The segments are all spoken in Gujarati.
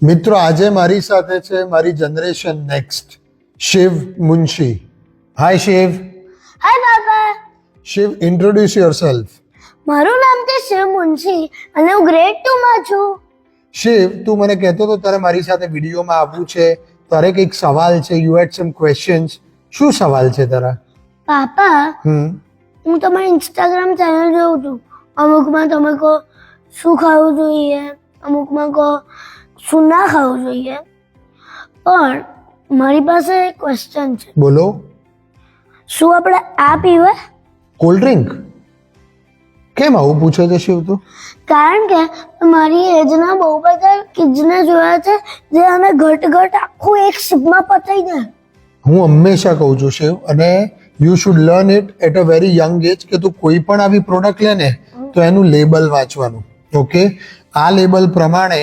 મિત્રો આજે મારી સાથે છે મારી generation next Shiv Munshi. Hi Shiv. Hi બાબા. Shiv, introduce yourself. મારું નામ છે શિવ મુનશી અને હું ગ્રેડ 2 માં છું. શિવ, તું મને કહેતો તો તારે મારી સાથે વિડીયોમાં આવવું છે, તારે કંઈક સવાલ છે, યુ હેડ સમ ક્વેશ્ચન્સ. શું સવાલ છે તારા? પાપા, હું તમારી ઇન્સ્ટાગ્રામ ચેનલ જોઉં છું. અમુકમાં તમે કહો શું ખાવું જોઈએ, અમુકમાં કહો શું ના ખાવું જોઈએ. પણ મારી પાસે એક ક્વેશ્ચન છે. બોલો. શું આપણે આ પીવાય? Cold drink? કેમ આવું પૂછે છે શિવ તું? કારણ કે મારી એજના બહુ બધા કિડ્સને જોયા છે જે આને ઘટ આખું એક સિપમાં પતાઈ દે. હું હંમેશા કહું છું શિવ, અને you should learn it at a very young age કે તું કોઈ પણ આવી પ્રોડક્ટ લે ને તો એનું લેબલ વાંચવાનું. ઓકે, આ લેબલ પ્રમાણે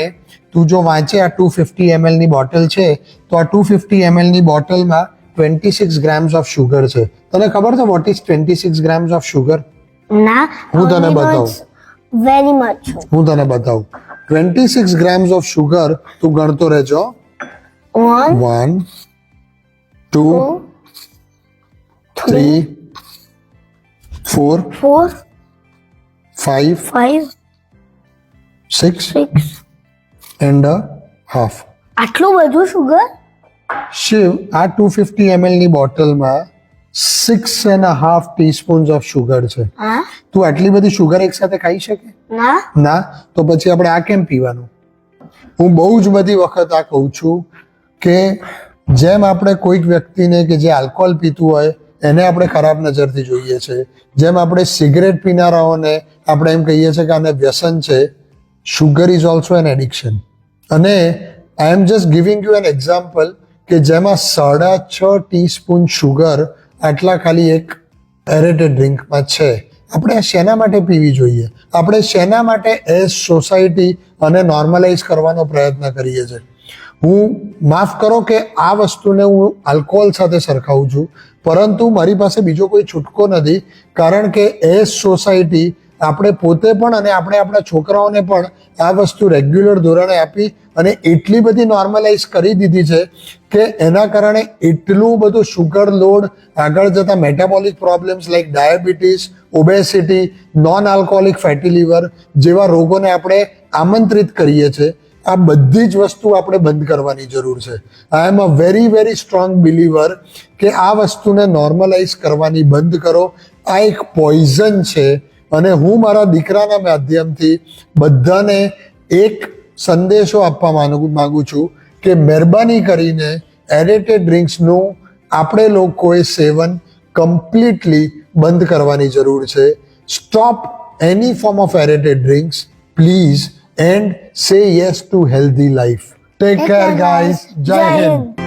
તું જો વાંચે આ 250 ml ની બોટલ છે તો આ 250 ml ની બોટલમાં 26 ગ્રામ્સ ઓફ શુગર છે. તને ખબર છે what is 26 grams of sugar? ના, હું તને બતાવું. Very much. હું તને બતાવું. 26 ગ્રામ્સ ઓફ શુગર તું ગણતો રહેજો. 1 2 3 4 5 5 6 6 and a half. આટલું બધું શુગર? શિવ, આ 250 ml ની બોટલમાં 6.5 ટીસ્પૂન્સ ઓફ શુગર છે. હા? તું આટલી બધી શુગર એક સાથે ખાઈ શકે? ના. ના, તો પછી આપણે આ કેમ પીવાનું? હું બહુ જ બધી વખત આ કહું છું કે જેમ આપણે કોઈક વ્યક્તિને કે જે આલ્કોહોલ પીતું હોય એને આપણે ખરાબ નજરથી જોઈએ છે, જેમ આપણે સિગરેટ પીનારાઓને આપણે એમ કહીએ છીએ કે આને વ્યસન છે, sugar is also an addiction. અને I am just giving you an example કે જેમાં 6.5 ટીસ્પૂન શુગર આટલા ખાલી એક એરેટેડ ડ્રિંકમાં છે. આપણે આ શેના માટે પીવી જોઈએ? આપણે શેના માટે એઝ સોસાયટી અને નોર્મલાઇઝ કરવાનો પ્રયત્ન કરીએ છીએ? હું માફ કરો કે આ વસ્તુને હું આલ્કોહોલ સાથે સરખાવું છું, પરંતુ મારી પાસે બીજો કોઈ છૂટકો નથી. કારણ કે એઝ સોસાયટી આપણે પોતે પણ અને આપણે આપણા છોકરાઓને પણ આ વસ્તુ રેગ્યુલર ધોરણે આપી અને એટલી બધી નોર્મલાઇઝ કરી દીધી છે કે એના કારણે એટલું બધું શુગર લોડ, આગળ જતા metabolic problems like diabetes, obesity, non alcoholic fatty liver જેવા રોગોને આપણે આમંત્રિત કરીએ છીએ. આ બધી જ વસ્તુ આપણે બંધ કરવાની જરૂર છે. I am a very very strong believer કે આ વસ્તુને નોર્મલાઇઝ કરવાની બંધ કરો. આ એક પોઈઝન છે. અને હું મારા દીકરાના માધ્યમથી બધાને એક સંદેશો આપવા માંગુ છું કે મહેરબાની કરીને એરેટેડ ડ્રિંક્સનું આપણે લોકોએ સેવન કમ્પ્લીટલી બંધ કરવાની જરૂર છે. Stop any form of aerated drinks please and say yes to healthy life. Take care guys. Jai Hind.